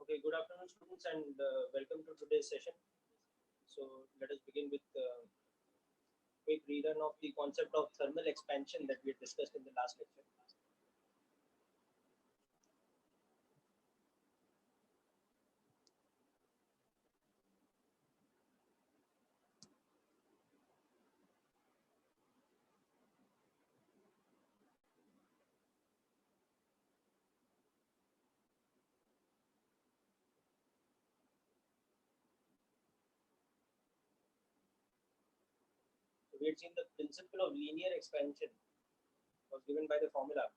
Okay, good afternoon, students, and welcome to today's session. So let us begin with a quick rerun of the concept of thermal expansion that we had discussed in the last lecture. So we had seen the principle of linear expansion was given by the formula.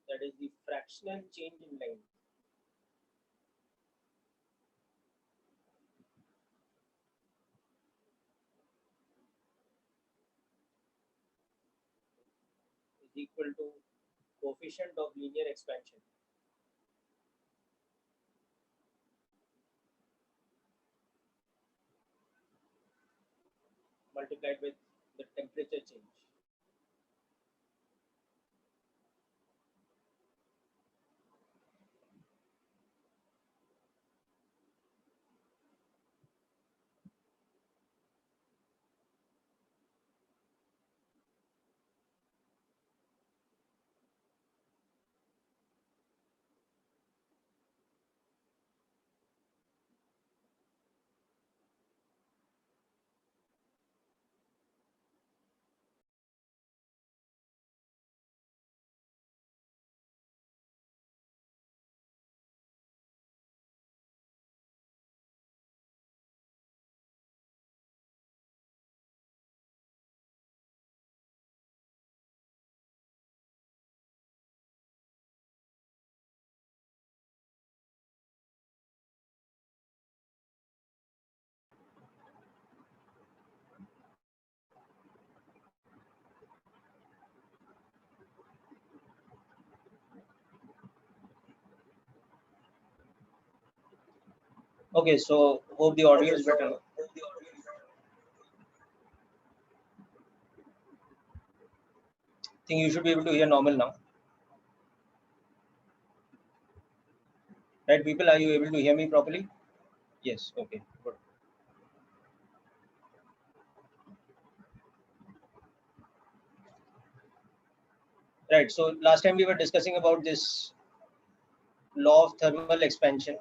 That is the fractional change in length is equal to coefficient of linear expansion multiplied with the temperature change. Okay, so hope the audio is better. Think you should be able to hear normal now. Right, people, are you able to hear me properly? Yes, okay, good. Right, so last time we were discussing about this law of thermal expansion,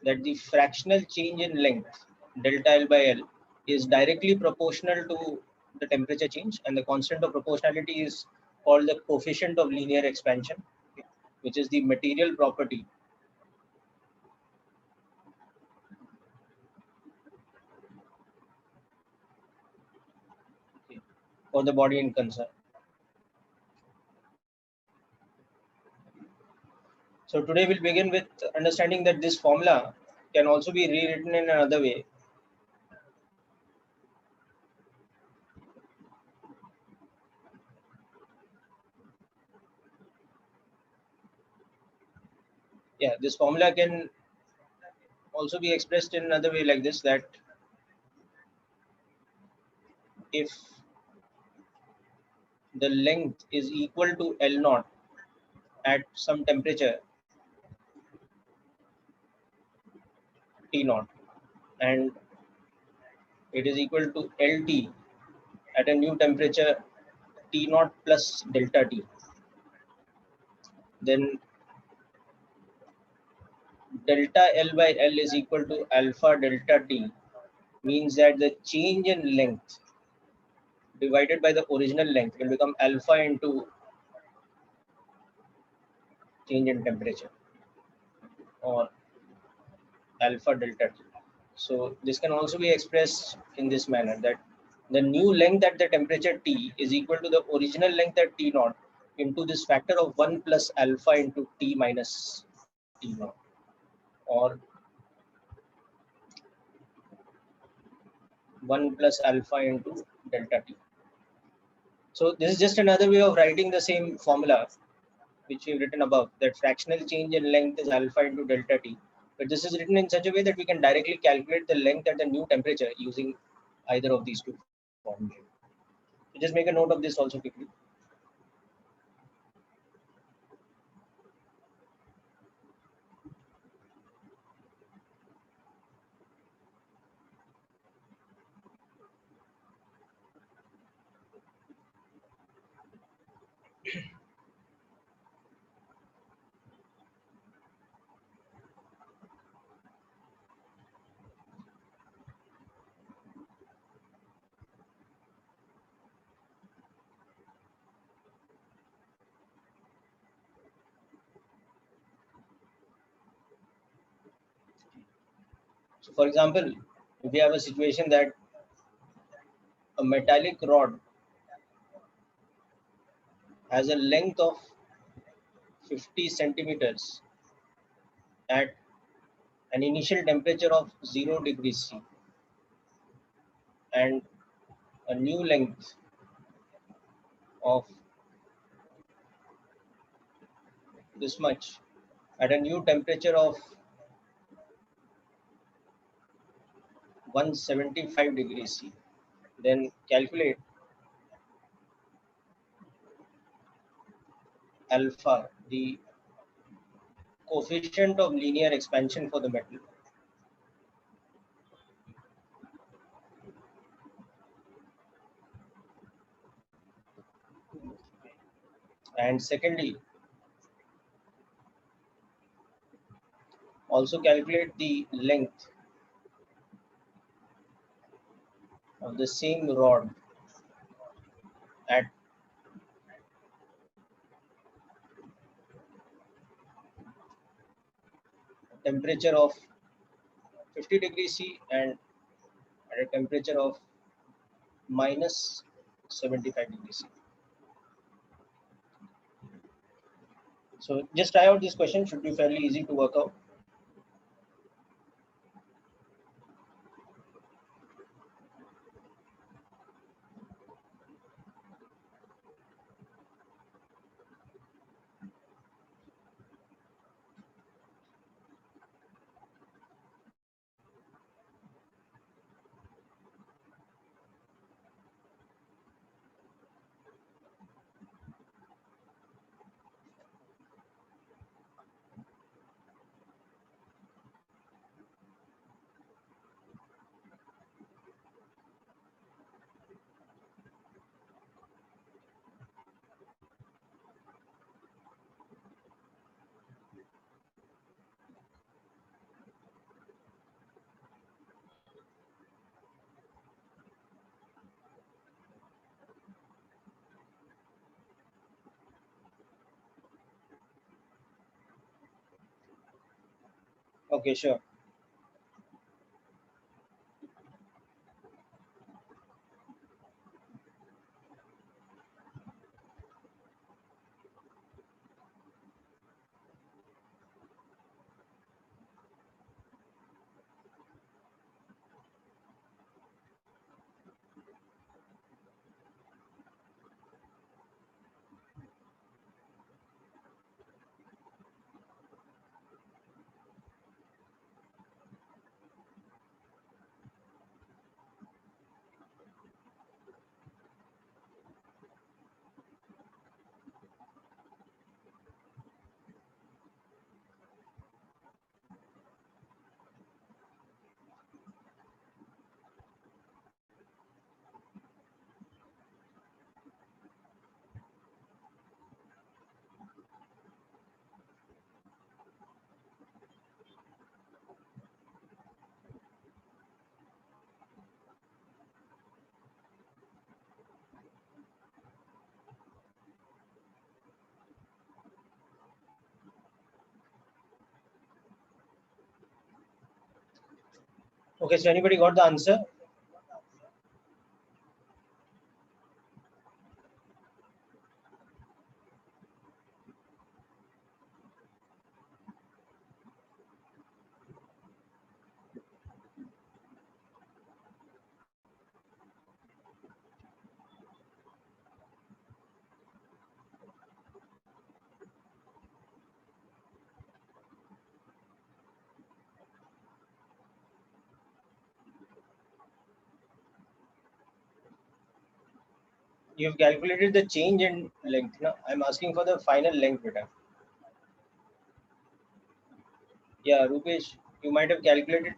that the fractional change in length delta L by L is directly proportional to the temperature change, and the constant of proportionality is called the coefficient of linear expansion, which is the material property for the body in concern. So today we'll begin with understanding that this formula can also be rewritten in another way. Yeah, this formula can also be expressed in another way like this, that if the length is equal to L naught at some temperature T naught, and it is equal to LT at a new temperature T naught plus delta T, then delta L by L is equal to alpha delta T, means that the change in length divided by the original length will become alpha into change in temperature, or alpha delta T. So this can also be expressed in this manner, that the new length at the temperature T is equal to the original length at T naught into this factor of 1 plus alpha into T minus T naught, or 1 plus alpha into delta T. So this is just another way of writing the same formula which we've written above, that fractional change in length is alpha into delta T. But this is written in such a way that we can directly calculate the length at the new temperature using either of these two formed. So just make a note of this also quickly. So for example, if we have a situation that a metallic rod has a length of 50 centimeters at an initial temperature of 0 degrees C and a new length of this much at a new temperature of 175 degrees C, then calculate alpha, the coefficient of linear expansion for the metal. And secondly, also calculate the length of the same rod at temperature of 50 degrees C and at a temperature of minus 75 degrees C. So just try out this question, should be fairly easy to work out. Okay, sure. Okay, so anybody got the answer? You've calculated the change in length. No, I'm asking for the final length, beta. Yeah, Rupesh, you might have calculated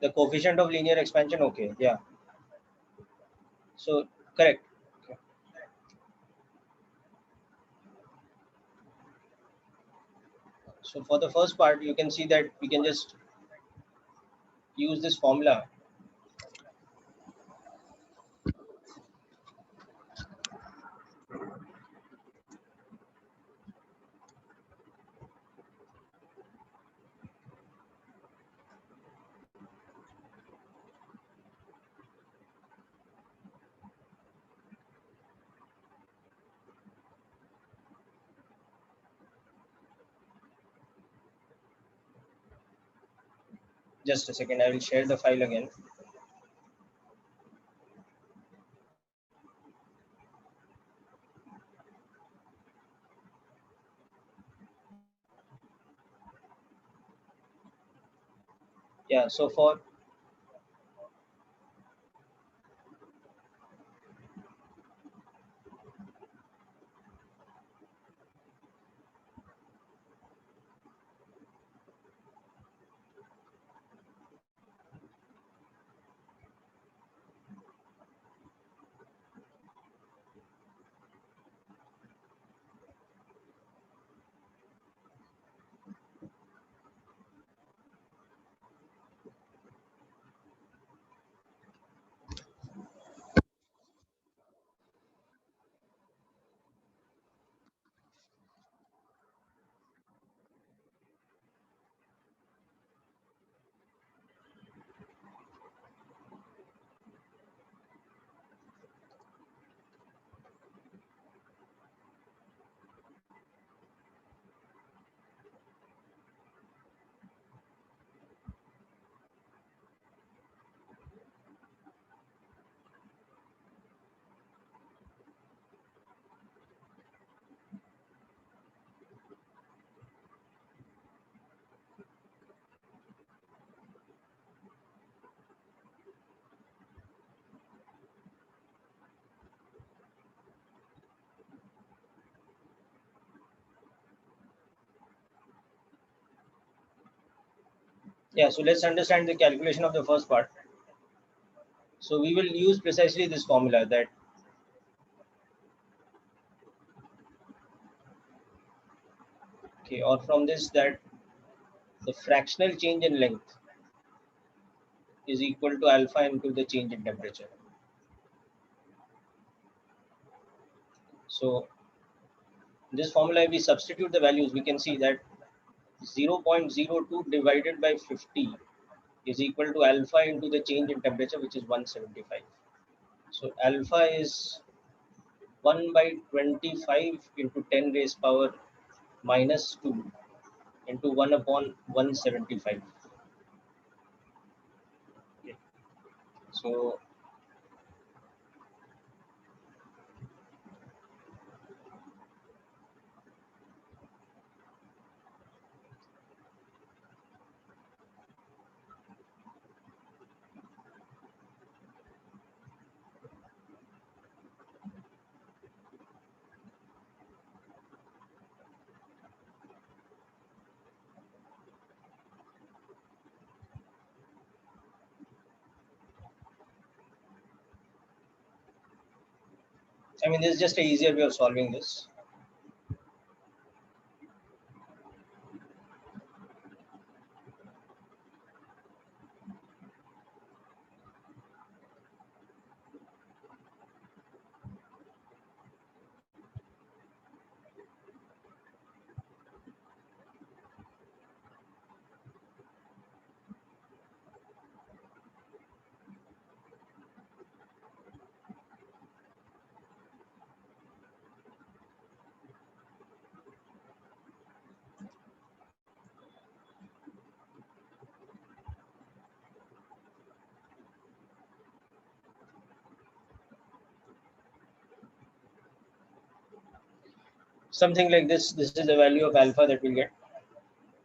the coefficient of linear expansion. Okay, yeah. So correct. Okay. So for the first part, you can see that we can just use this formula. Just a second, I will share the file again. Yeah, so for yeah, so let's understand the calculation of the first part. So we will use precisely this formula that okay, or from this that the fractional change in length is equal to alpha into the change in temperature. So this formula, if we substitute the values, we can see that 0.02 divided by 50 is equal to alpha into the change in temperature, which is 175. So alpha is 1 by 25 into 10 raised power minus 2 into 1 upon 175. Okay. So I mean, this is just a easier way of solving this. Something like this. This is the value of alpha that we'll get.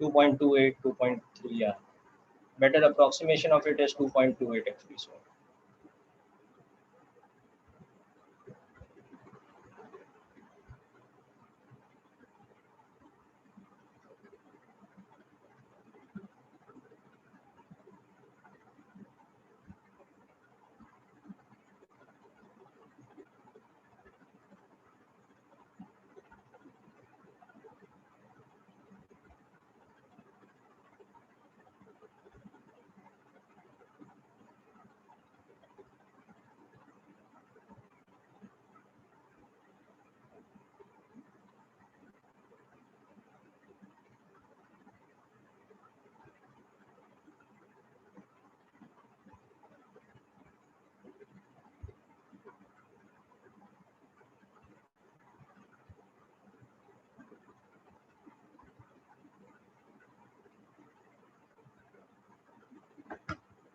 2.28, 2.3. Yeah. Better approximation of it is 2.28 actually. So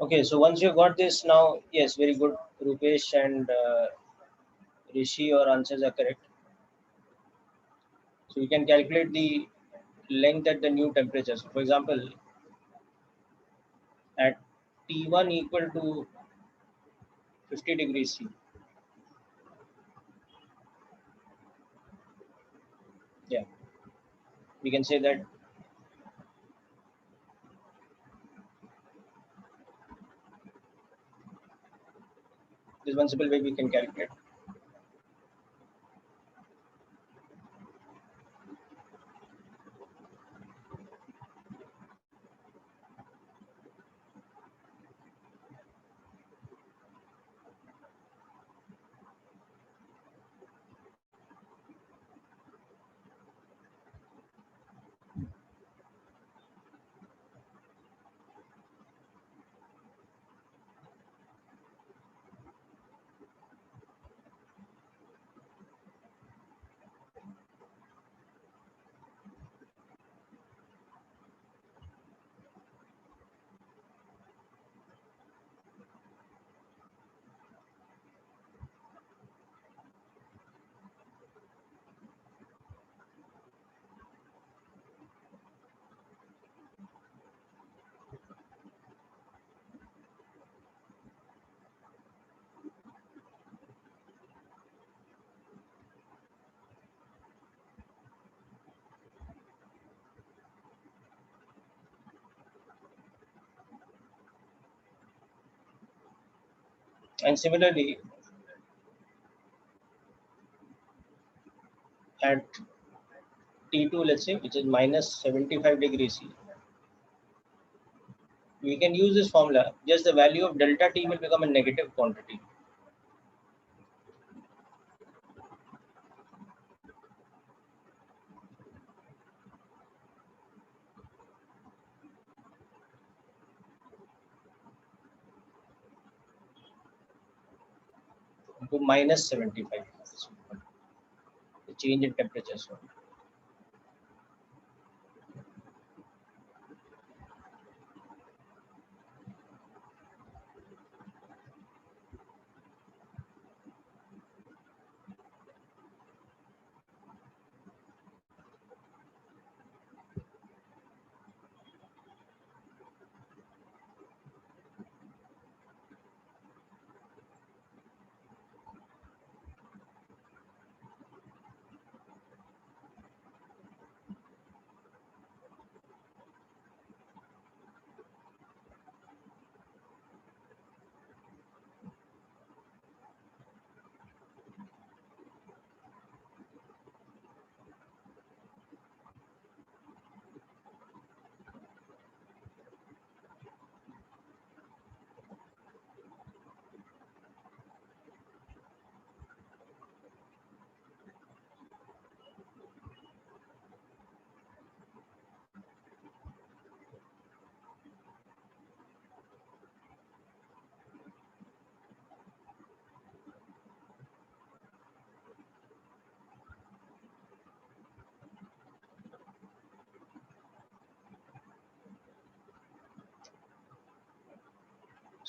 Okay, so once you got this now, yes, very good, Rupesh and Rishi, your answers are correct. So you can calculate the length at the new temperature. So for example, at T1 equal to 50 degrees C, yeah, we can say that there's one simple way we can calculate. And similarly, at T2, let's say, which is minus 75 degrees C, we can use this formula, just the value of delta T will become a negative quantity. To minus 75, the change in temperature. So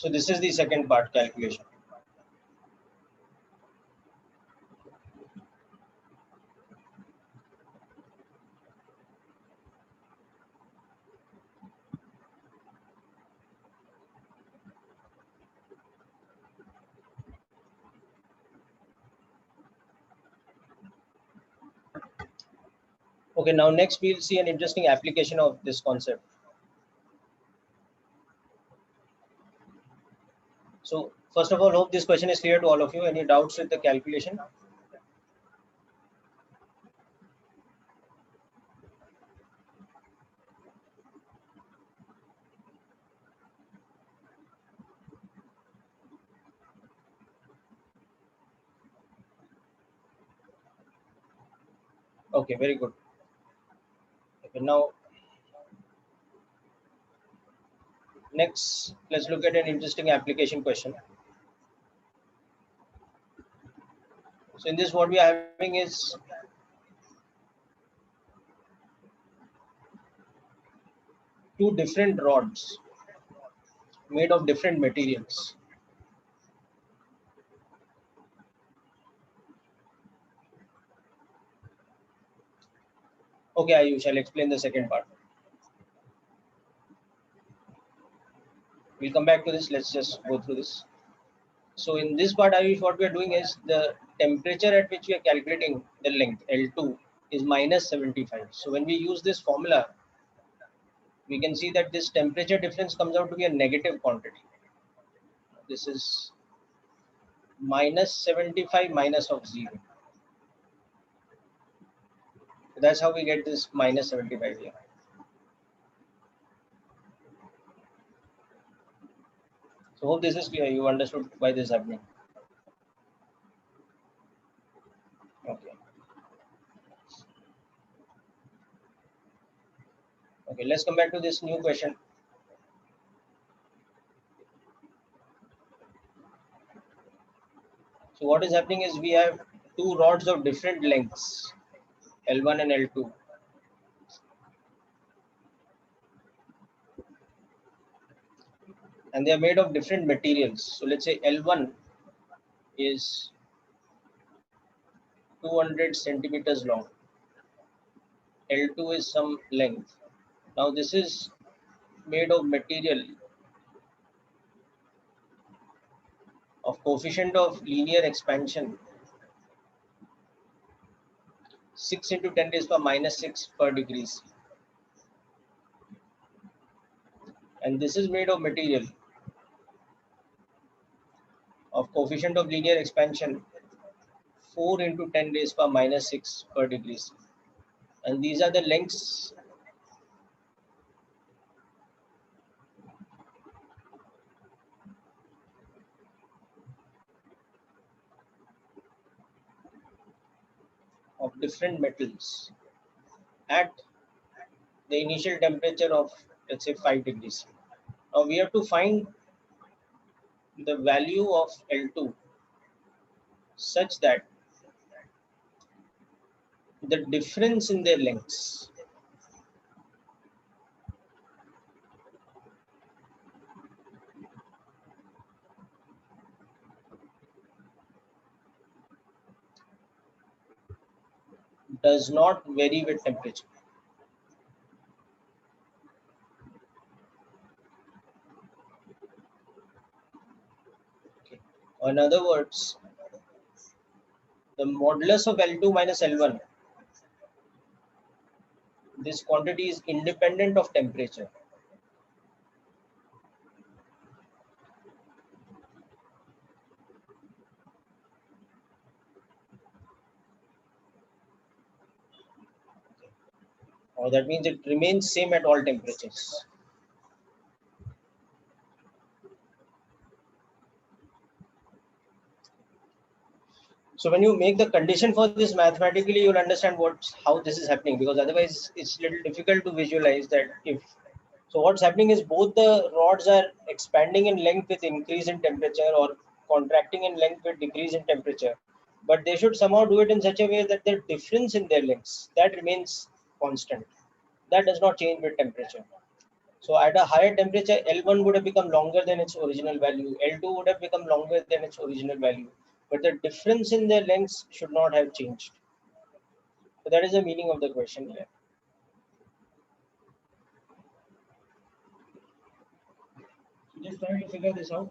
so this is the second part calculation. Okay, now next we'll see an interesting application of this concept. So first of all, hope this question is clear to all of you. Any doubts with the calculation? Okay, very good. Okay, now next, let's look at an interesting application question. So in this, what we are having is two different rods made of different materials. Okay, I shall explain the second part. We'll come back to this. Let's just go through this. So in this part, Ayush, what we are doing is the temperature at which we are calculating the length L2 is minus 75. So when we use this formula, we can see that this temperature difference comes out to be a negative quantity. This is minus 75 minus of 0. So that's how we get this minus 75 here. So hope this is clear. You understood why this is happening. Okay. Okay, let's come back to this new question. So what is happening is we have two rods of different lengths, L1 and L2. And they are made of different materials. So let's say L1 is 200 centimeters long. L2 is some length. Now this is made of material of coefficient of linear expansion 6 into 10 raised to the minus 6 per degree C. And this is made of material of coefficient of linear expansion 4 into 10 raised to the minus 6 per degree C. And these are the lengths of different metals at the initial temperature of, let's say, 5 degrees C. Now we have to find the value of L2 such that the difference in their lengths does not vary with temperature. Okay. In other words, the modulus of L2 minus L1, this quantity is independent of temperature. Or that means it remains same at all temperatures. So when you make the condition for this mathematically, you'll understand how this is happening, because otherwise it's a little difficult to visualize that if. So what's happening is both the rods are expanding in length with increase in temperature or contracting in length with decrease in temperature, but they should somehow do it in such a way that the difference in their lengths that remains constant. That does not change with temperature. So at a higher temperature, L1 would have become longer than its original value. L2 would have become longer than its original value. But the difference in their lengths should not have changed. So that is the meaning of the question here. Just trying to figure this out.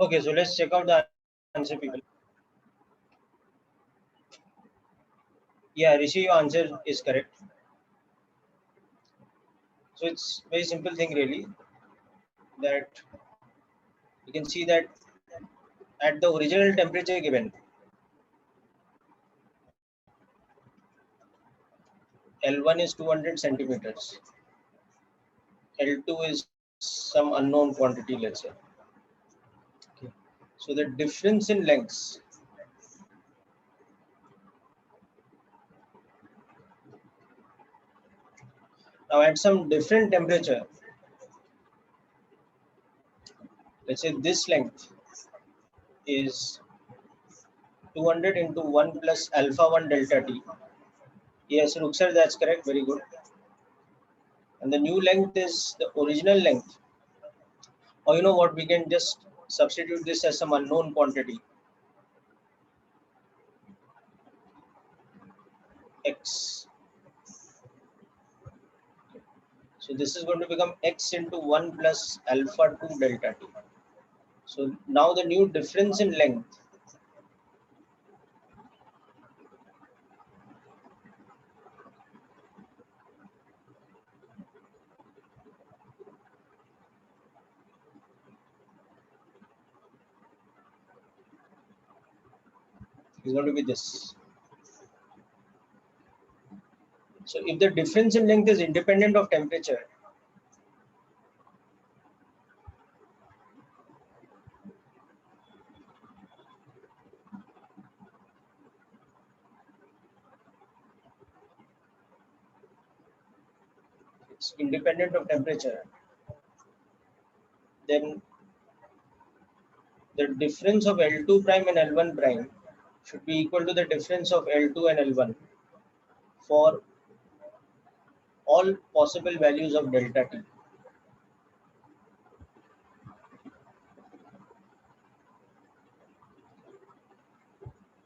Okay, so let's check out the answer, people. Yeah, Rishi, your answer is correct. So it's very simple thing really, that you can see that at the original temperature given, L1 is 200 centimeters, L2 is some unknown quantity, let's say. Okay. So the difference in lengths, now at some different temperature, let's say this length is 200 into 1 plus alpha 1 delta t. Yes, Ruksar, that's correct. Very good. And the new length is the original length. Or you know what, we can just substitute this as some unknown quantity, x. So this is going to become x into 1 plus alpha 2 delta t. So now the new difference in length is going to be this. So if the difference in length is independent of temperature, it's independent of temperature, then the difference of L2 prime and L1 prime should be equal to the difference of L2 and L1 for all possible values of delta t.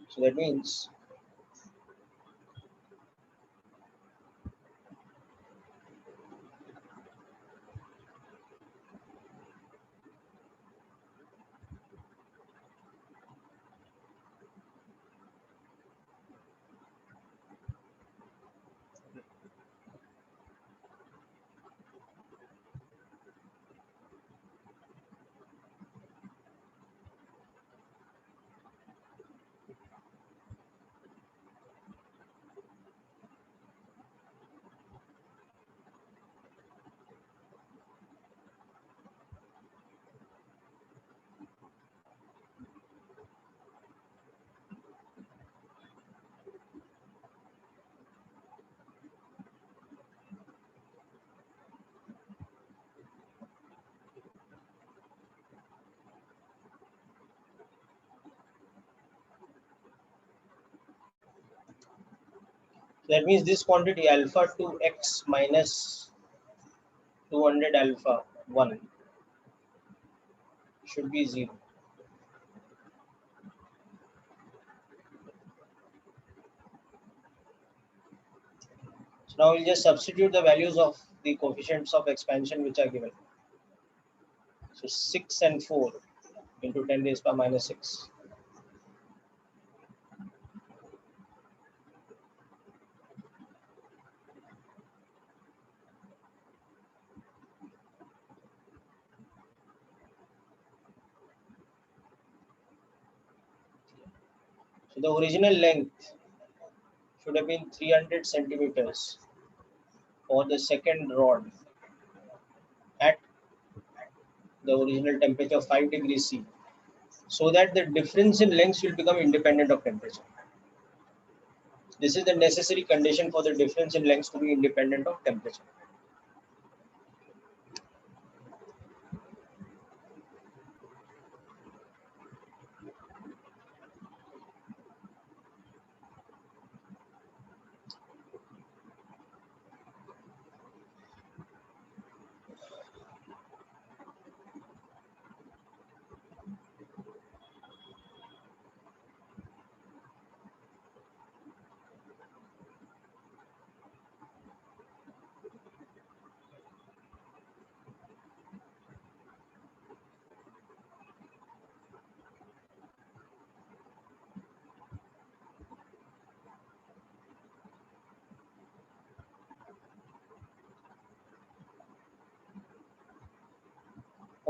So that means this quantity alpha 2x minus 200 alpha 1 should be 0. So now we'll just substitute the values of the coefficients of expansion which are given. So 6 and 4 into 10 raised power minus 6. So the original length should have been 300 centimeters for the second rod at the original temperature of 5 degrees C, so that the difference in lengths will become independent of temperature. This is the necessary condition for the difference in lengths to be independent of temperature.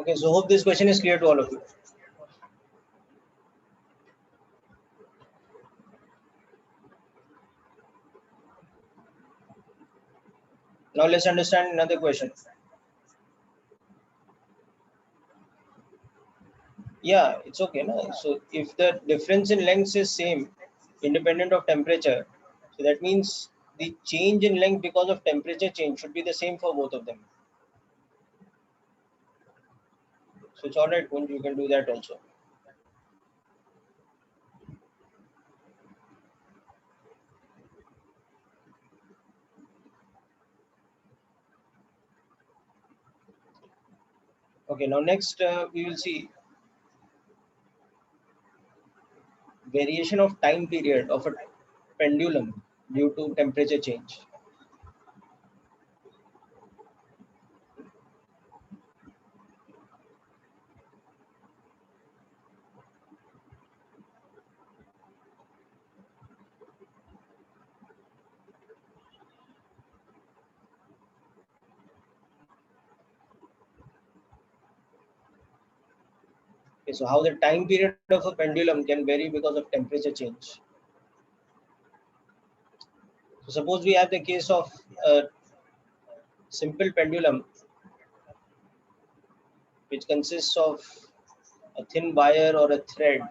Okay, so hope this question is clear to all of you. Now let's understand another question. Yeah, it's okay. No? So if the difference in lengths is same, independent of temperature, so that means the change in length because of temperature change should be the same for both of them. So it's all right, Kunj, you can do that also. Okay, now next we will see variation of time period of a pendulum due to temperature change. Okay, so how the time period of a pendulum can vary because of temperature change. So suppose we have the case of a simple pendulum which consists of a thin wire or a thread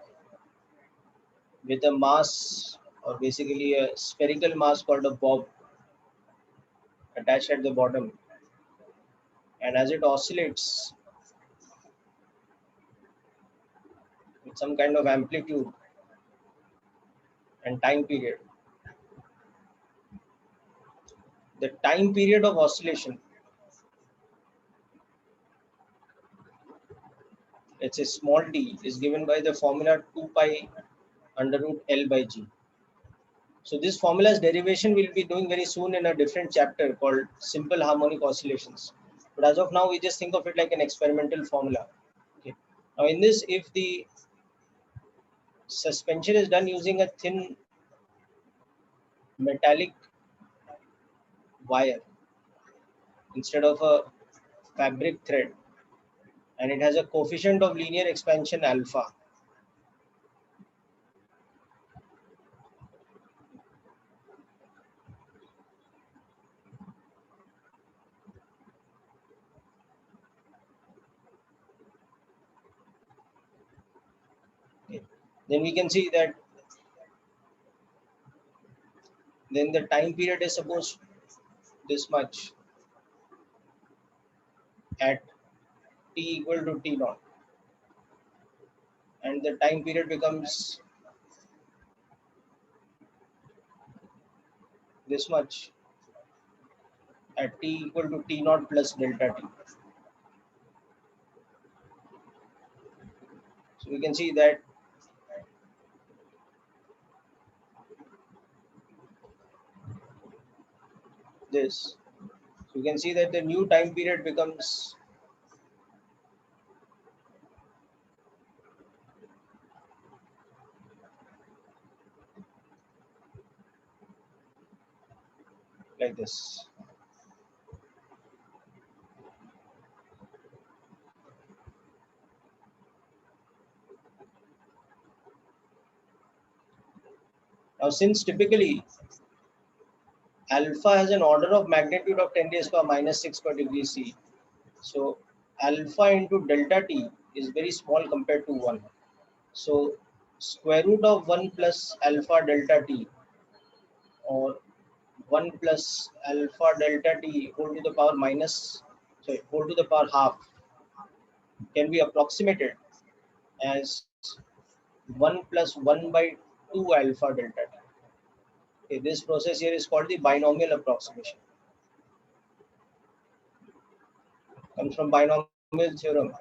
with a mass or basically a spherical mass called a bob attached at the bottom, and as it oscillates with some kind of amplitude and time period, the time period of oscillation, let's say small t, is given by the formula 2 pi under root L by G. So this formula's derivation we'll be doing very soon in a different chapter called simple harmonic oscillations. But as of now, we just think of it like an experimental formula. Okay. Now in this, if the suspension is done using a thin metallic wire instead of a fabric thread, and it has a coefficient of linear expansion alpha, okay, then we can see that then the time period is supposed this much at t equal to t naught, and the time period becomes this much at t equal to t naught plus delta t. So we can see that this. So you can see that the new time period becomes like this. Now, since typically alpha has an order of magnitude of 10 raised to power minus 6 per degree C, so alpha into delta t is very small compared to 1. So square root of 1 plus alpha delta t, or 1 plus alpha delta t whole to the power minus, sorry, whole to the power half, can be approximated as 1 plus 1 by 2 alpha delta t. Okay, this process here is called the binomial approximation. Comes from binomial theorem.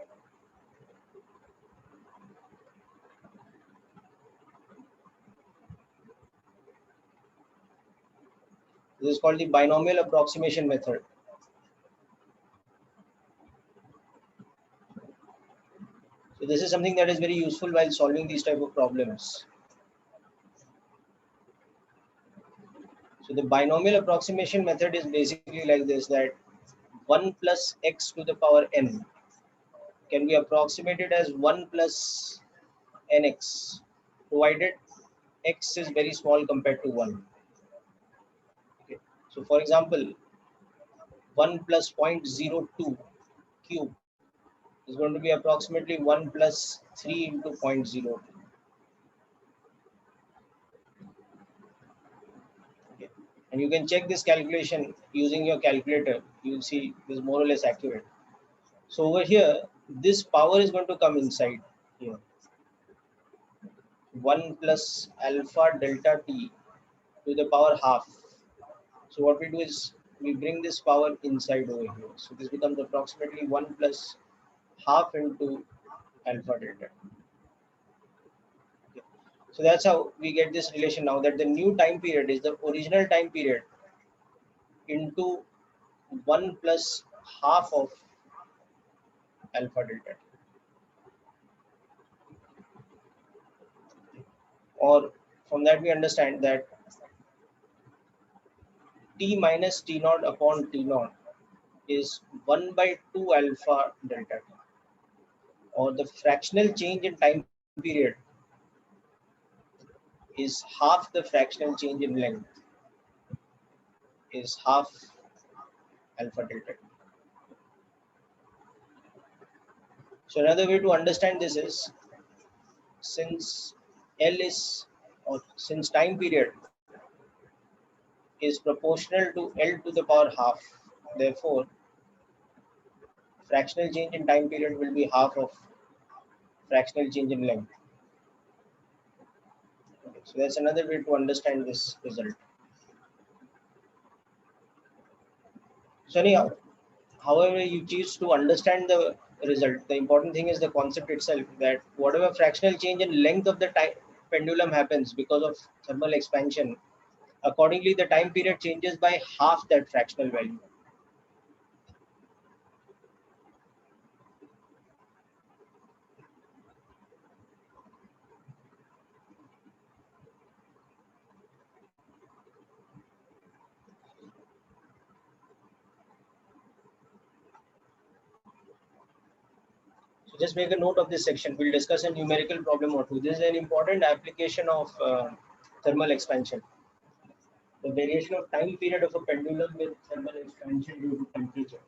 This is called the binomial approximation method. So this is something that is very useful while solving these type of problems. So the binomial approximation method is basically like this, that 1 plus x to the power n can be approximated as 1 plus nx, provided x is very small compared to 1. Okay. So for example, 1 plus 0.02 cube is going to be approximately 1 plus 3 into 0.02. Okay. And you can check this calculation using your calculator. You will see this is more or less accurate. So over here, this power is going to come inside here. 1 plus alpha delta t to the power half. So what we do is we bring this power inside over here. So this becomes approximately 1 plus half into alpha delta. Okay. So that's how we get this relation now, that the new time period is the original time period into 1 plus half of alpha delta. Or from that we understand that t minus t naught upon t naught is 1 by 2 alpha delta t, or the fractional change in time period is half the fractional change in length, is half alpha delta t. So another way to understand this is, since L is, or since time period is proportional to L to the power half, therefore fractional change in time period will be half of fractional change in length. Okay, so that's another way to understand this result. So anyhow, however you choose to understand the result, the important thing is the concept itself, that whatever fractional change in length of the time pendulum happens because of thermal expansion, accordingly the time period changes by half that fractional value. So just make a note of this section. We'll discuss a numerical problem or two. This is an important application of thermal expansion. The variation of time period of a pendulum with thermal expansion due to temperature.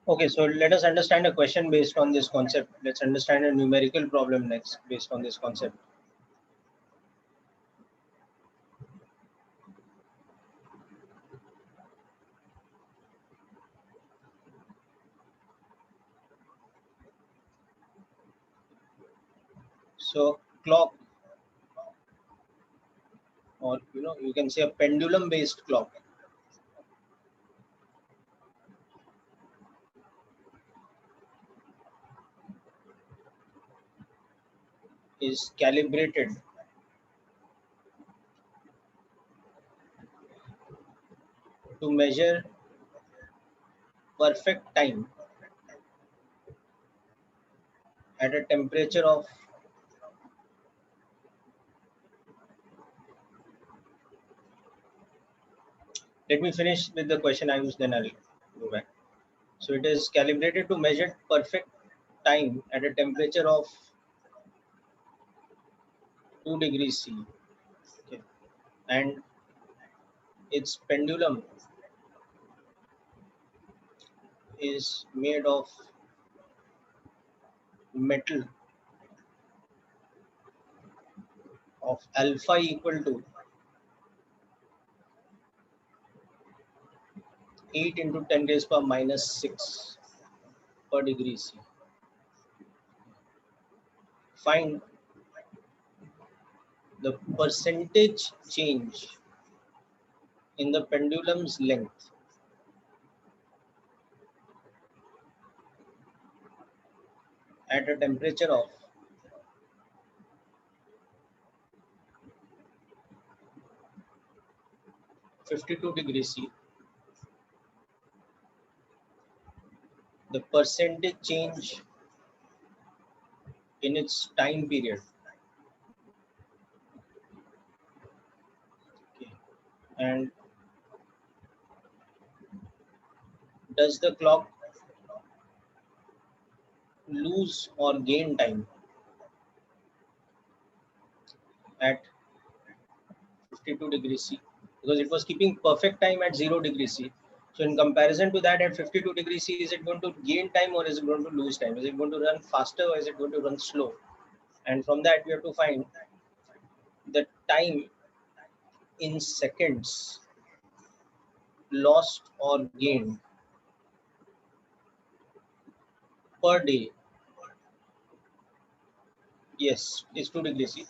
Okay, so let us understand a question based on this concept. Let's understand a numerical problem next based on this concept. So clock, or you can say a pendulum based clock, is calibrated to measure perfect time at a temperature of, let me finish with the question I was, then I'll go back. So it is calibrated to measure perfect time at a temperature of 2 degrees C. Okay. And its pendulum is made of metal of alpha equal to 8 into 10 raised power minus 6 per degree C. Find the percentage change in the pendulum's length at a temperature of 52 degrees C. The percentage change in its time period. Okay. And does the clock lose or gain time at 52 degrees C? Because it was keeping perfect time at 0 degrees C. So in comparison to that, at 52 degrees C, is it going to gain time or is it going to lose time? Is it going to run faster or is it going to run slow? And from that, we have to find the time in seconds lost or gained per day. Yes, it's 2 degrees C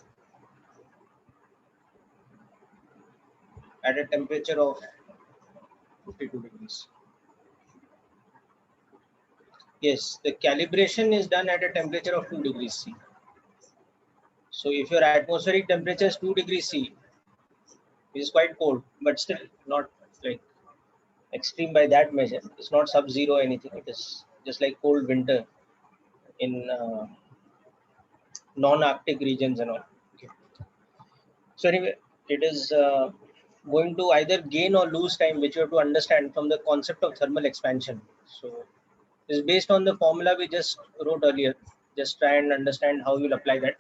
at a temperature of 52 degrees. Yes, the calibration is done at a temperature of 2 degrees C. So if your atmospheric temperature is 2 degrees C, it is quite cold, but still not like extreme by that measure. It's not sub-zero or anything. It is just like cold winter in non-Arctic regions and all. Okay. So anyway, it is going to either gain or lose time, which you have to understand from the concept of thermal expansion. So it's based on the formula we just wrote earlier. Just try and understand how you'll apply that.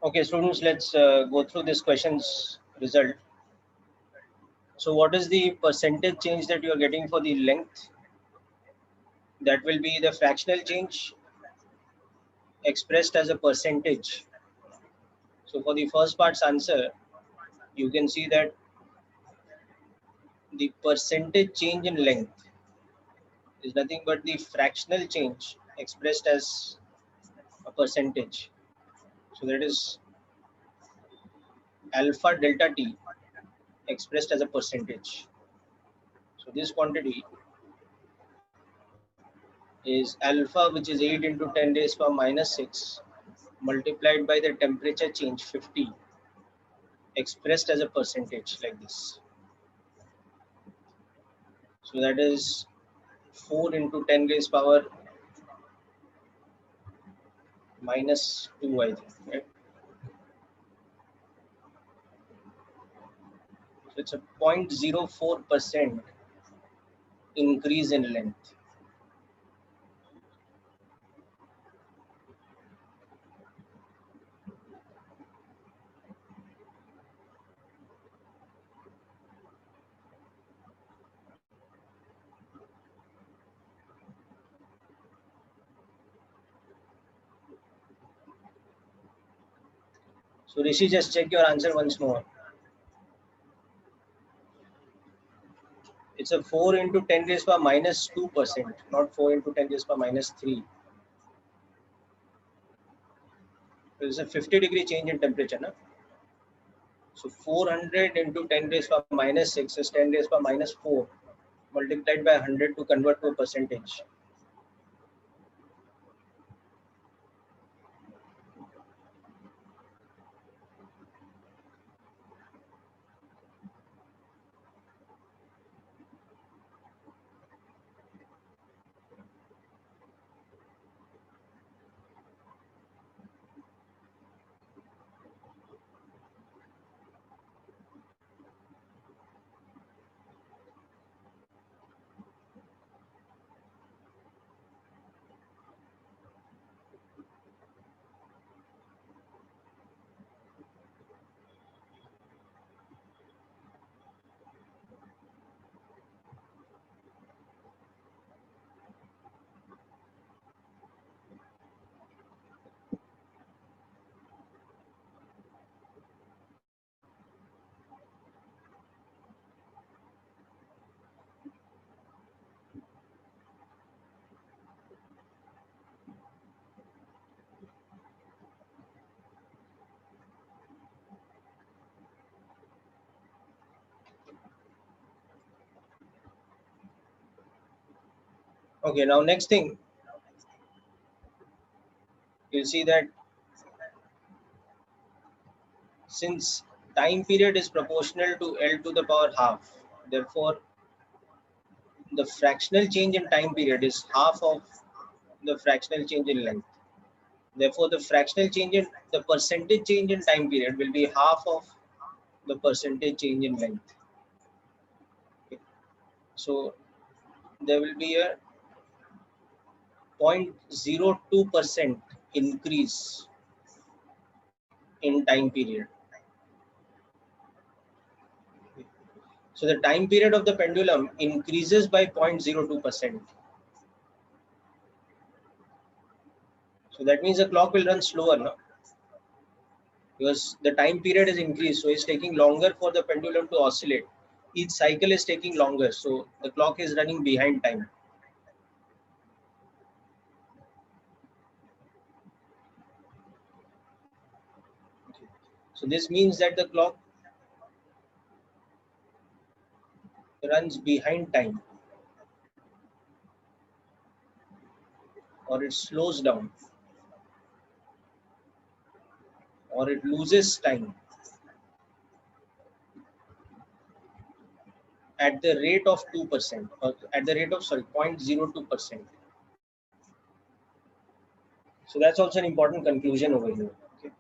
Okay, students, let's go through this question's result. So what is the percentage change that you are getting for the length? That will be the fractional change expressed as a percentage. So for the first part's answer, you can see that the percentage change in length is nothing but the fractional change expressed as a percentage. So that is alpha delta t expressed as a percentage. So this quantity is alpha, which is 8 into 10 raised power minus 6 multiplied by the temperature change 50 expressed as a percentage like this. So that is 4 into 10 raised power minus 2, I think, right? So it's a 0.04% increase in length. So Rishi, just check your answer once more. It's a 4 into 10 raised power minus 2%, not 4 into 10 raised power minus 3. It's a 50-degree change in temperature. Na? So 400 into 10 raised power minus 6 is 10 raised power minus 4 multiplied by 100 to convert to a percentage. Okay, now next thing, you'll see that since time period is proportional to L to the power half, therefore the fractional change in time period is half of the fractional change in length. Therefore, the fractional change in the percentage change in time period will be half of the percentage change in length. Okay. So there will be a 0.02% increase in time period. So the time period of the pendulum increases by 0.02%. So that means the clock will run slower now, because the time period is increased. So it's taking longer for the pendulum to oscillate. Each cycle is taking longer. So the clock is running behind time. So this means that the clock runs behind time, or it slows down, or it loses time at the rate of 2%, or at the rate of 0.02%. So that's also an important conclusion over here. Okay.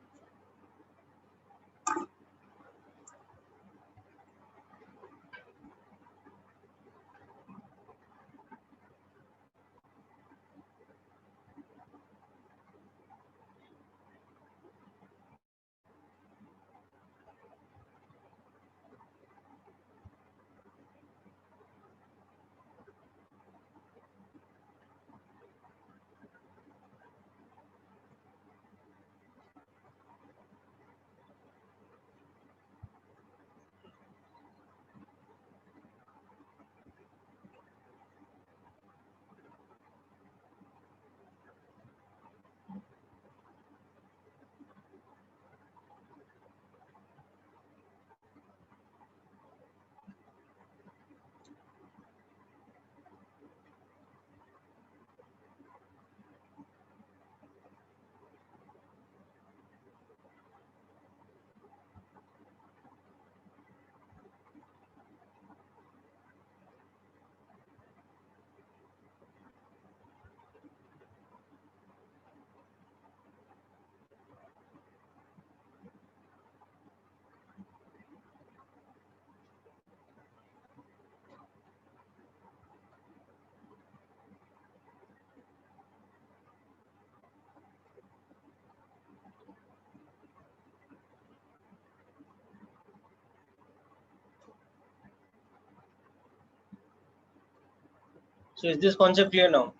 So is this concept clear now?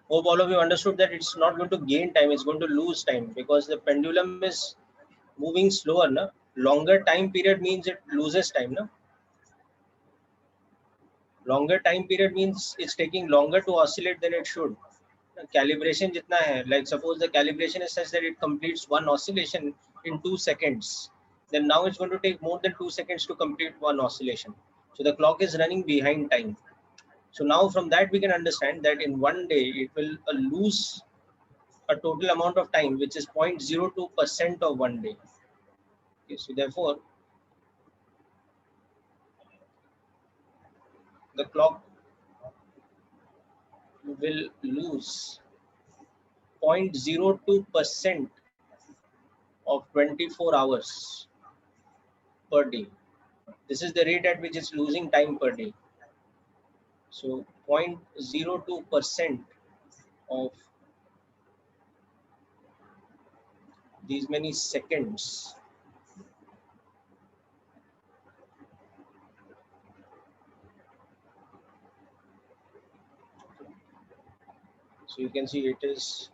Hope all of you understood that it's not going to gain time, it's going to lose time, because the pendulum is moving slower. Na? Longer time period means it loses time. Na? Longer time period means it's taking longer to oscillate than it should. Calibration jitna hai, like suppose the calibration is such that it completes one oscillation in 2 seconds, then now it's going to take more than 2 seconds to complete one oscillation. So the clock is running behind time. So now from that we can understand that in one day it will lose a total amount of time which is 0.02% of one day. Okay, so therefore the clock will lose 0.02% of 24 hours per day. This is the rate at which it's losing time per day. So 0.02% of these many seconds. So you can see it is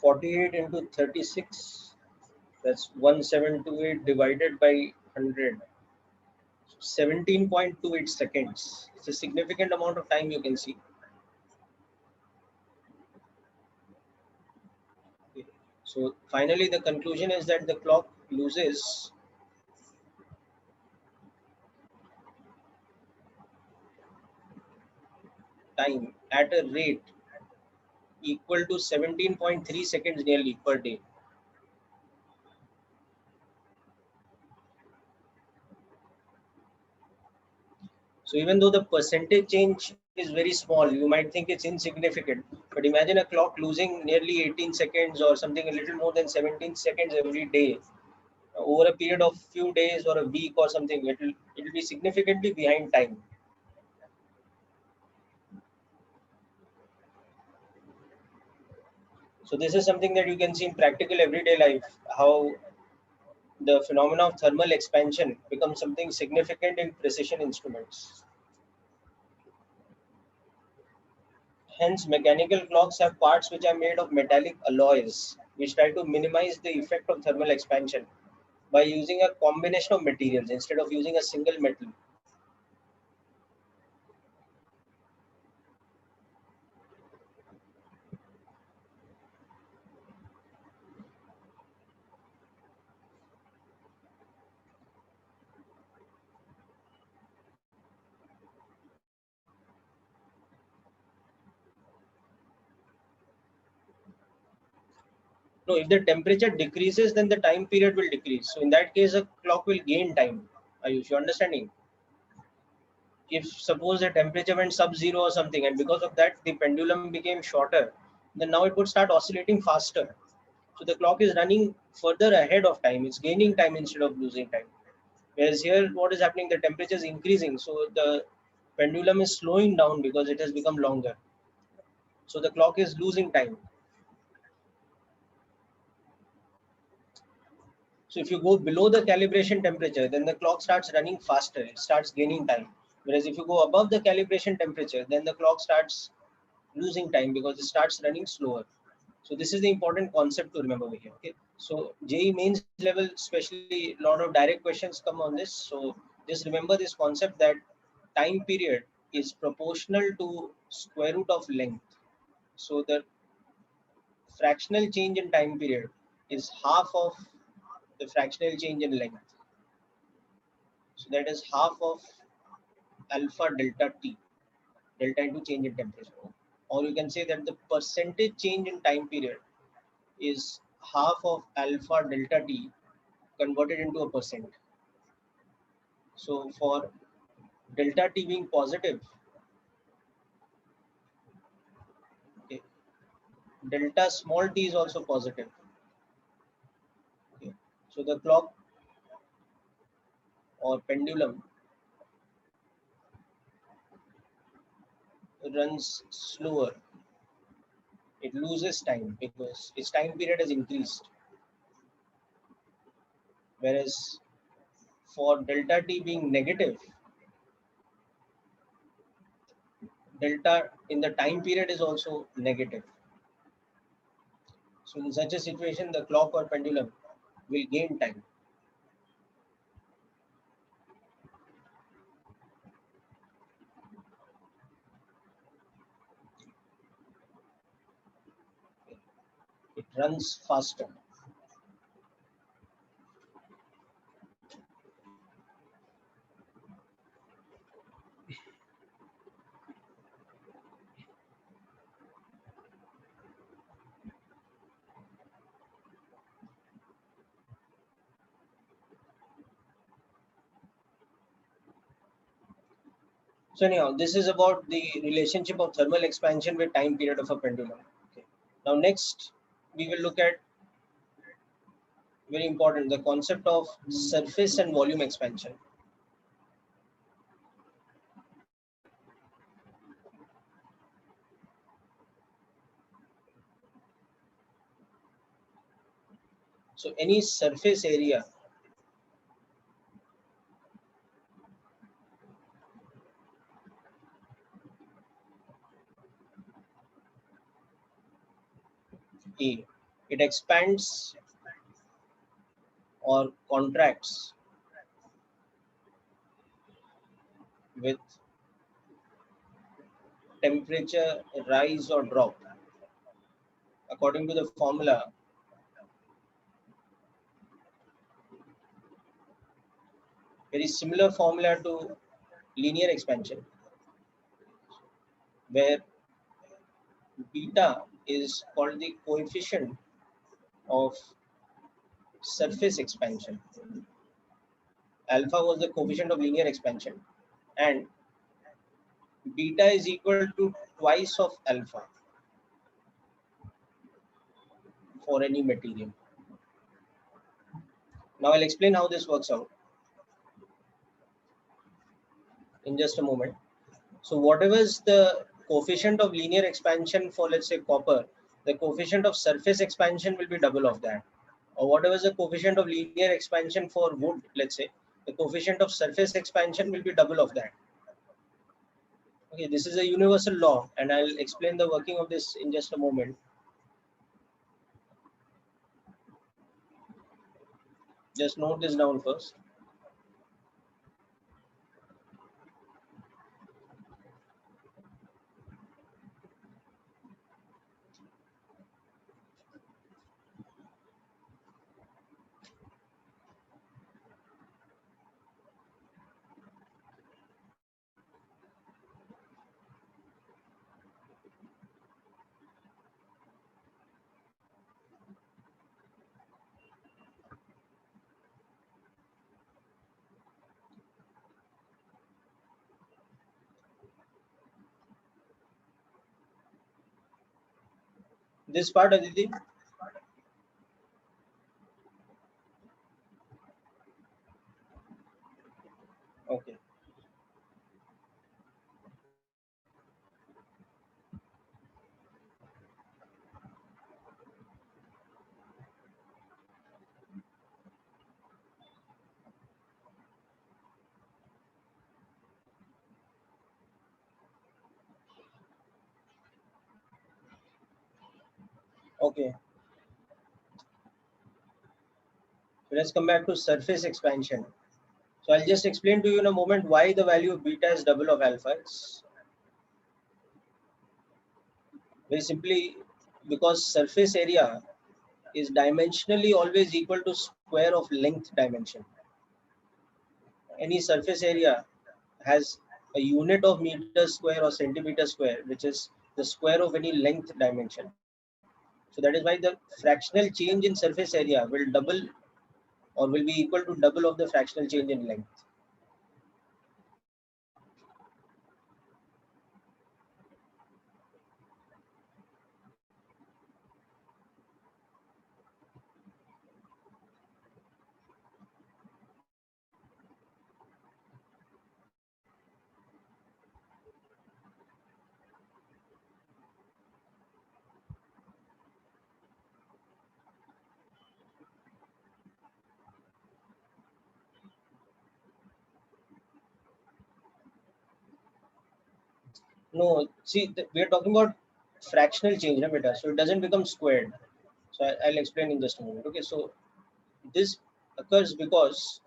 48 into 36, that's 1728 divided by 100, 17.28 seconds. It's a significant amount of time, you can see. Okay. So finally the conclusion is that the clock loses time at a rate equal to 17.3 seconds nearly per day. So even though the percentage change is very small, you might think it's insignificant, but imagine a clock losing nearly 18 seconds or something a little more than 17 seconds every day over a period of few days or a week or something. It'll be significantly behind time. So this is something that you can see in practical everyday life, how the phenomena of thermal expansion becomes something significant in precision instruments. Hence, mechanical clocks have parts which are made of metallic alloys, which try to minimize the effect of thermal expansion by using a combination of materials instead of using a single metal. No, if the temperature decreases, then the time period will decrease. So in that case, a clock will gain time. Are you understanding? If suppose the temperature went sub-zero or something, and because of that the pendulum became shorter, then now it would start oscillating faster. So the clock is running further ahead of time. It's gaining time instead of losing time. Whereas here, what is happening? The temperature is increasing, so the pendulum is slowing down because it has become longer. So the clock is losing time. So if you go below the calibration temperature, then the clock starts running faster. It starts gaining time. Whereas if you go above the calibration temperature, then the clock starts losing time because it starts running slower. So this is the important concept to remember over here. Okay. So JEE mains level, especially a lot of direct questions come on this. So just remember this concept that time period is proportional to square root of length. So the fractional change in time period is half of the fractional change in length. So that is half of alpha delta T, delta into change in temperature. Or you can say that the percentage change in time period is half of alpha delta T converted into a percent. So for delta t being positive, okay, delta small t is also positive. Okay. So the clock or pendulum runs slower. It loses time because its time period has increased. Whereas for delta t being negative, delta in the time period is also negative. So in such a situation, the clock or pendulum will gain time. It runs faster. So anyhow, this is about the relationship of thermal expansion with time period of a pendulum. Okay. Now next, we will look at, very important, the concept of surface and volume expansion. So any surface area A, it expands or contracts with temperature rise or drop. According to the formula, very similar formula to linear expansion, where beta is called the coefficient of surface expansion. Alpha was the coefficient of linear expansion, and beta is equal to twice of alpha for any material. Now I'll explain how this works out in just a moment. So whatever is the coefficient of linear expansion for, let's say, copper, the coefficient of surface expansion will be double of that. Or whatever is the coefficient of linear expansion for wood, let's say, the coefficient of surface expansion will be double of that. Okay, this is a universal law, and I'll explain the working of this in just a moment. Just note this down first. This part, Aditi. Okay. Okay. Let's come back to surface expansion. So I'll just explain to you in a moment why the value of beta is double of alpha. It's very simply because surface area is dimensionally always equal to square of length dimension. Any surface area has a unit of meter square or centimeter square, which is the square of any length dimension. So that is why the fractional change in surface area will double or will be equal to double of the fractional change in length. No, see, we are talking about fractional change, na beta. So it doesn't become squared. So I'll explain in just a moment. Okay, so this occurs because,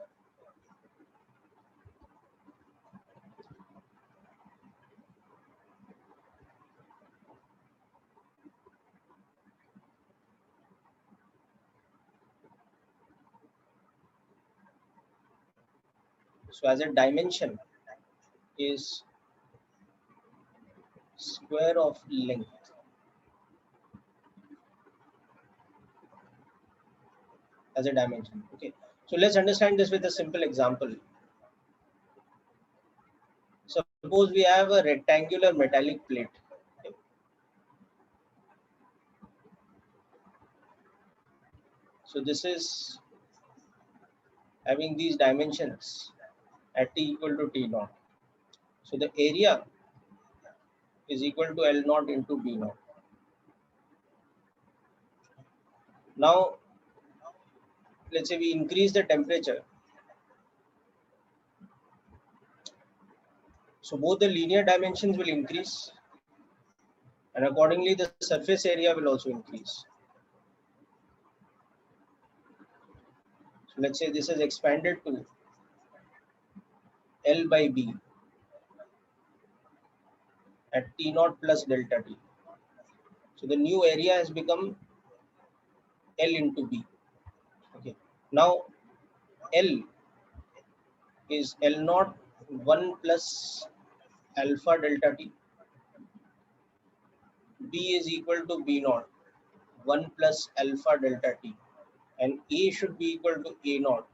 so as a dimension is square of length as a dimension. Okay, so let's understand this with a simple example. Suppose we have a rectangular metallic plate. Okay. So this is having these dimensions at t equal to t naught. So the area is equal to L naught into B naught. Now, let's say we increase the temperature. So both the linear dimensions will increase, and accordingly the surface area will also increase. So let's say this is expanded to L by B at T naught plus delta T. So the new area has become L into B. Okay. Now L is L naught 1 plus alpha delta T. B is equal to B naught 1 plus alpha delta T. And A should be equal to A naught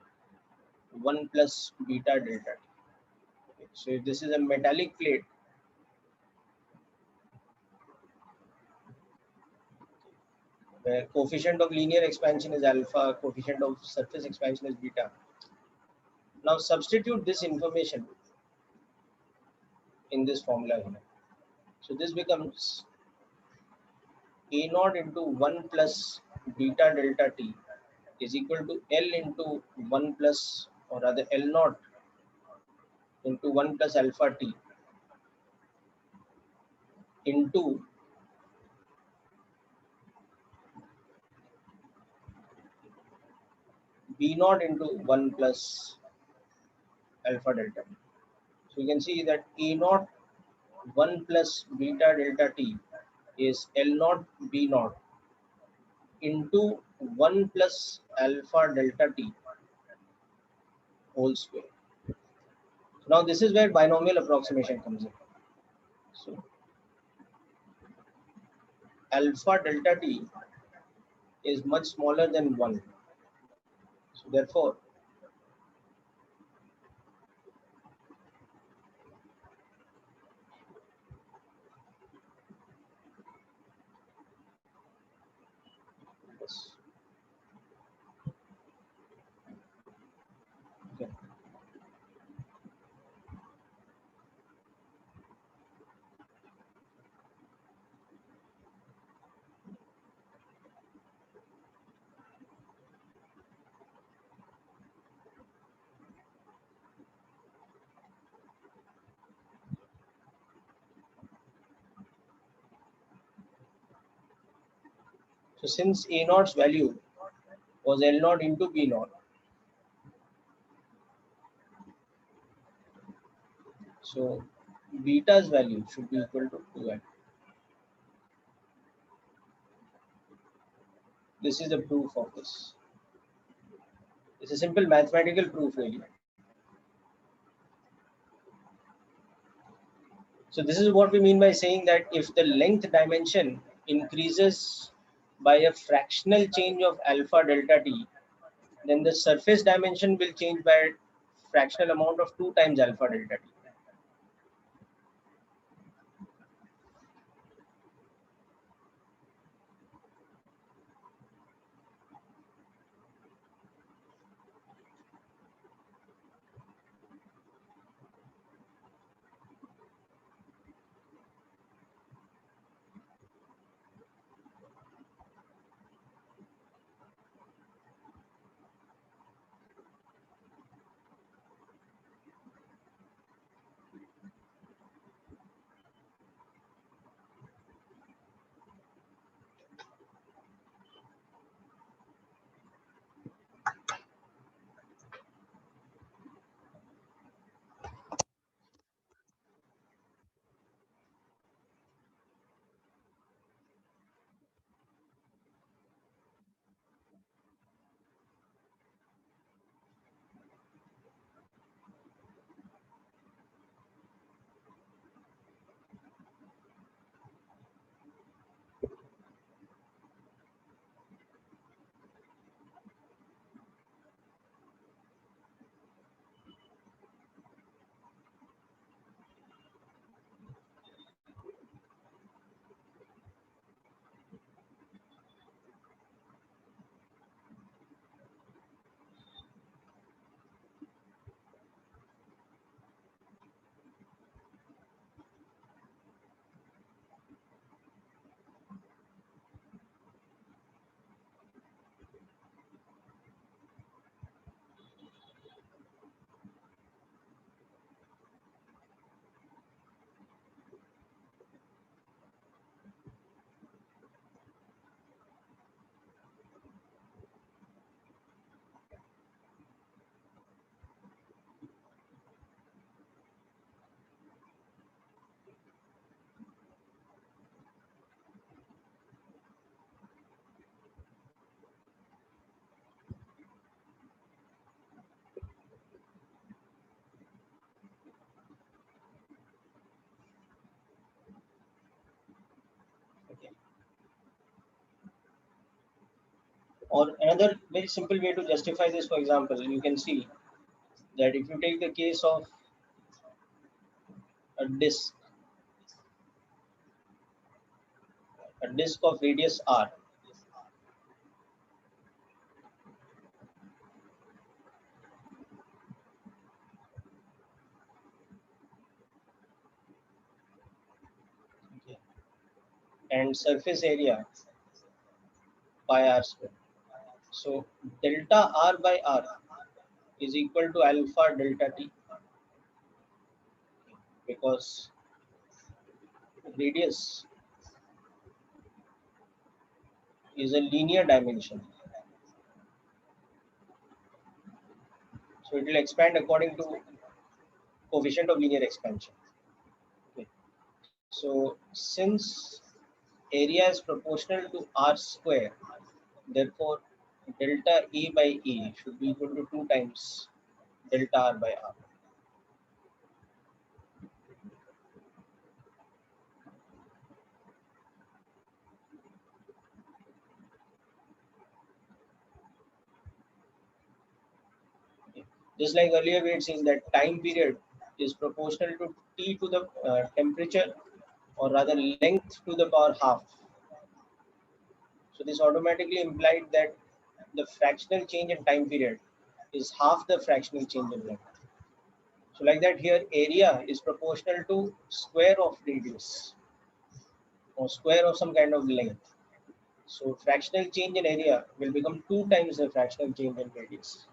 1 plus beta delta T. Okay. So if this is a metallic plate, where coefficient of linear expansion is alpha, coefficient of surface expansion is beta. Now substitute this information in this formula here. So this becomes A naught into 1 plus beta delta T is equal to L into 1 plus, or rather L naught into 1 plus alpha T into B naught into 1 plus alpha delta T. So you can see that A naught 1 plus beta delta T is L naught B naught into 1 plus alpha delta T whole square. Now this is where binomial approximation comes in. So alpha delta T is much smaller than 1. So therefore, yes. Okay. So since A naught's value was L naught into B naught, so beta's value should be equal to 2n. This is the proof of this. It's a simple mathematical proof really. So this is what we mean by saying that if the length dimension increases by a fractional change of alpha delta t, then the surface dimension will change by a fractional amount of 2 times alpha delta t. Or another very simple way to justify this, for example, you can see that if you take the case of a disk of radius r, okay, and surface area pi r square. So delta r by r is equal to alpha delta t, because radius is a linear dimension. So it will expand according to coefficient of linear expansion. Okay. So since area is proportional to r square, therefore delta E by E should be equal to 2 times delta R by R. Okay. Just like earlier we had seen that time period is proportional to T to the temperature, or rather length to the power half. So this automatically implied that the fractional change in time period is half the fractional change in length. So like that here area is proportional to square of radius or square of some kind of length. So fractional change in area will become 2 times the fractional change in radius.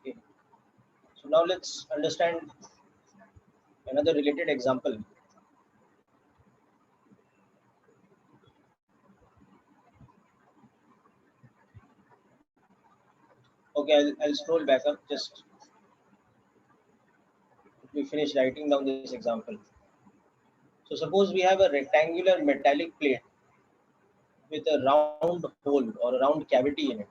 Okay. So now let's understand another related example. Okay, I'll scroll back up. Just let me finish writing down this example. So suppose we have a rectangular metallic plate with a round hole or a round cavity in it.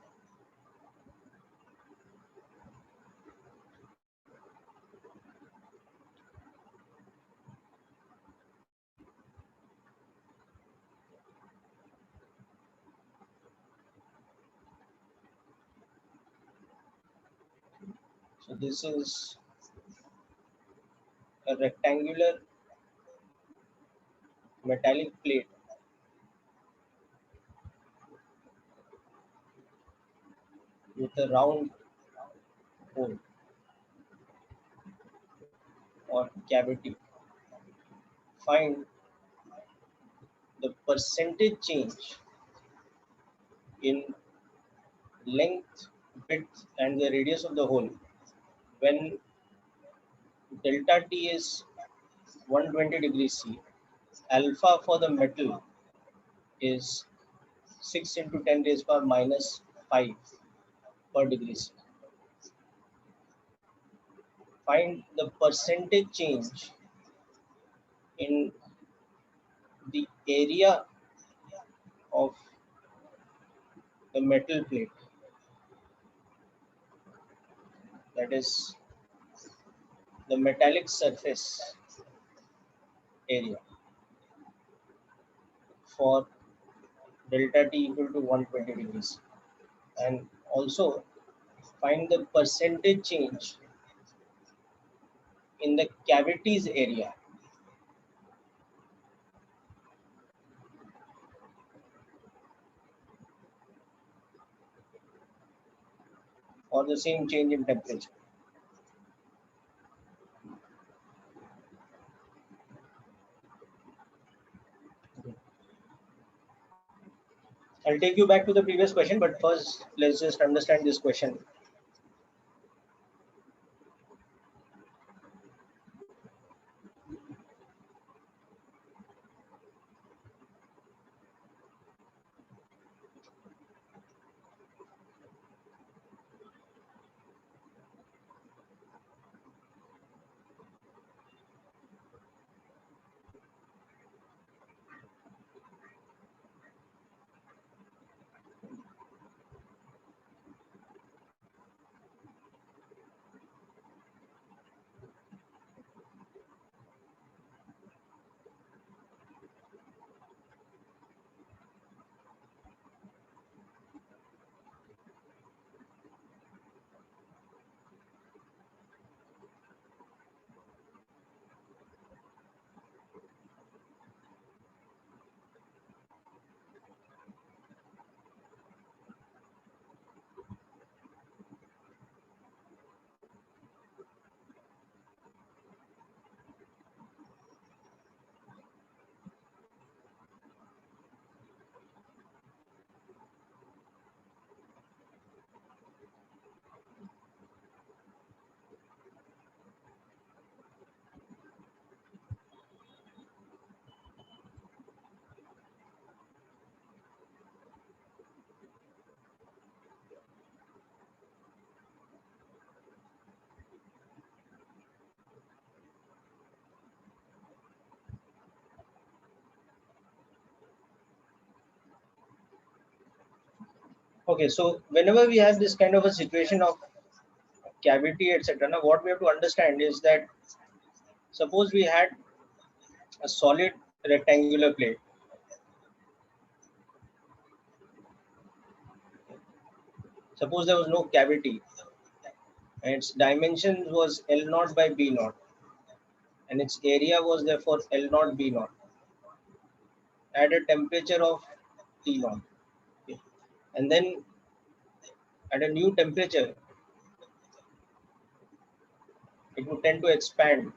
So this is a rectangular metallic plate with a round hole or cavity. Find the percentage change in length, width, and the radius of the hole when delta T is 120 degrees C. Alpha for the metal is 6 into 10 raised power minus 5 per degree C. Find the percentage change in the area of the metal plate, that is the metallic surface area, for delta T equal to 120 degrees. And also find the percentage change in the cavity's area, or the same change in temperature. I'll take you back to the previous question, but first let's just understand this question. Okay, so whenever we have this kind of a situation of cavity, etc., now what we have to understand is that suppose we had a solid rectangular plate. Suppose there was no cavity and its dimension was L naught by B naught and its area was therefore L naught B naught at a temperature of T naught. Okay. And then at a new temperature, it would tend to expand.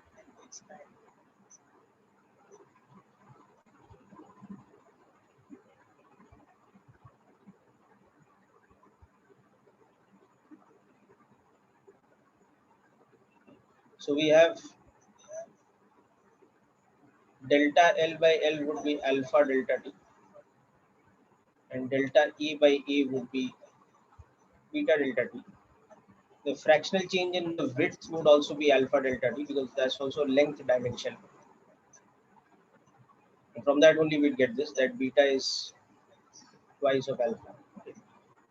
So we have delta L by L would be alpha delta T and delta E by E would be beta delta T. The fractional change in the width would also be alpha delta T because that's also length dimension. And from that only we get this, that beta is twice of alpha. Okay.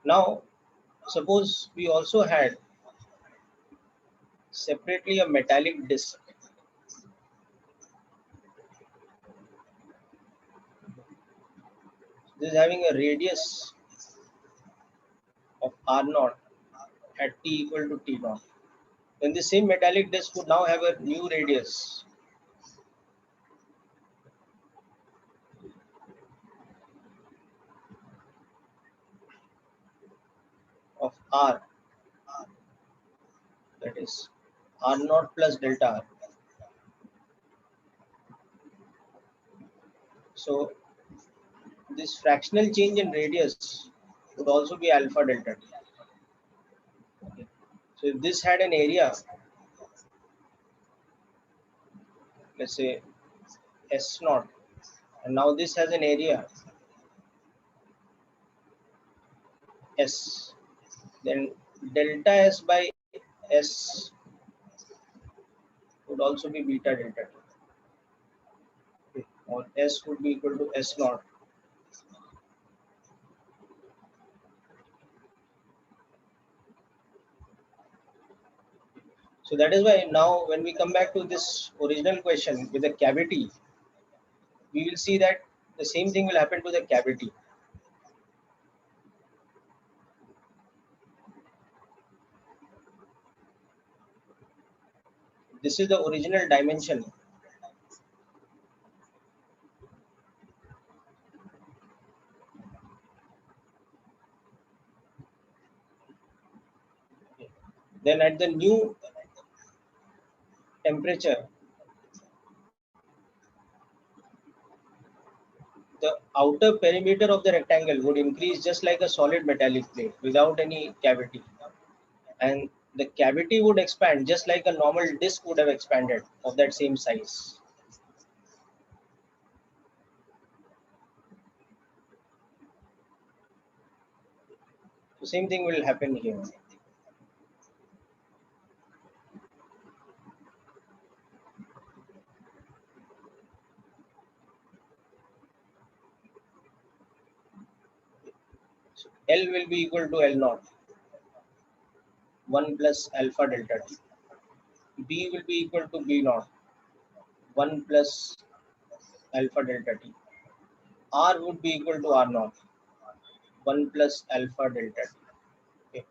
Now, suppose we also had separately a metallic disc. This is having a radius of R naught at T equal to T naught. Then the same metallic disc would now have a new radius of R, that is R naught plus delta R. So this fractional change in radius would also be alpha delta T. Okay. So if this had an area, let's say S naught, and now this has an area S, then delta S by S would also be beta delta T. Okay. Or S would be equal to S naught. So that is why now when we come back to this original question with a cavity, we will see that the same thing will happen to the cavity. This is the original dimension. Then at the new temperature, the outer perimeter of the rectangle would increase just like a solid metallic plate without any cavity, and the cavity would expand just like a normal disc would have expanded of that same size. The same thing will happen here. So L will be equal to L naught, 1 plus alpha delta T. B will be equal to B naught, 1 plus alpha delta T. R would be equal to R naught, 1 plus alpha delta T. Okay.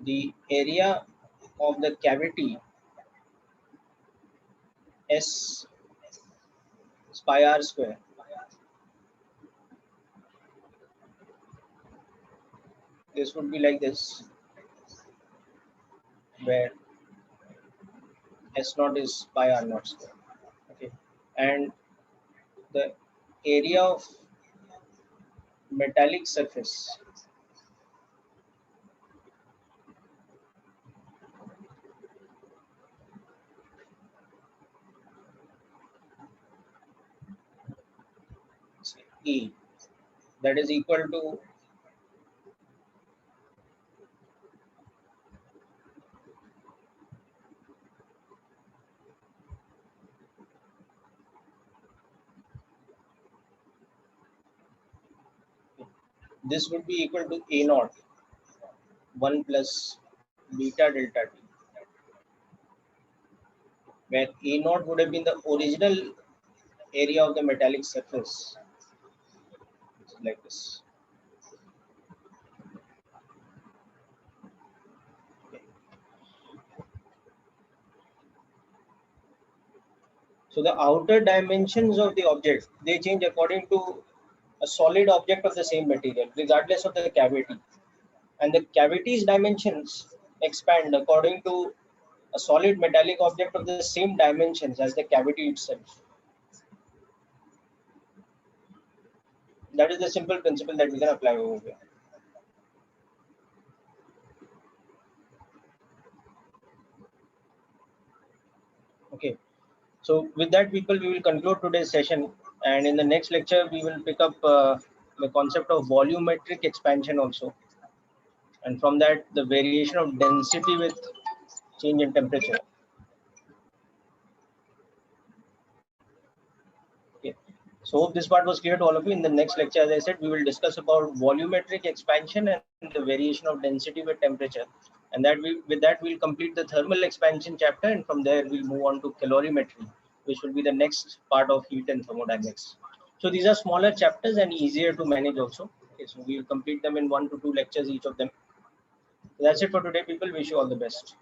The area of the cavity S pi R square this would be like this, where S naught is pi R naught square. Okay, and the area of metallic surface E, that is equal to this would be equal to A naught, 1 plus beta delta T, where A naught would have been the original area of the metallic surface, like this. Okay. So the outer dimensions of the object, they change according to a solid object of the same material, regardless of the cavity. And the cavity's dimensions expand according to a solid metallic object of the same dimensions as the cavity itself. That is the simple principle that we can apply over here. Okay, so with that, people, we will conclude today's session, and in the next lecture we will pick up the concept of volumetric expansion also, and from that the variation of density with change in temperature. Okay, so hope this part was clear to all of you. In the next lecture, as I said, we will discuss about volumetric expansion and the variation of density with temperature, and that with that we'll complete the thermal expansion chapter, and from there we'll move on to calorimetry, which will be the next part of heat and thermodynamics. So these are smaller chapters and easier to manage also. Okay, so we will complete them in 1 to 2 lectures each of them. So that's it for today, people. Wish you all the best.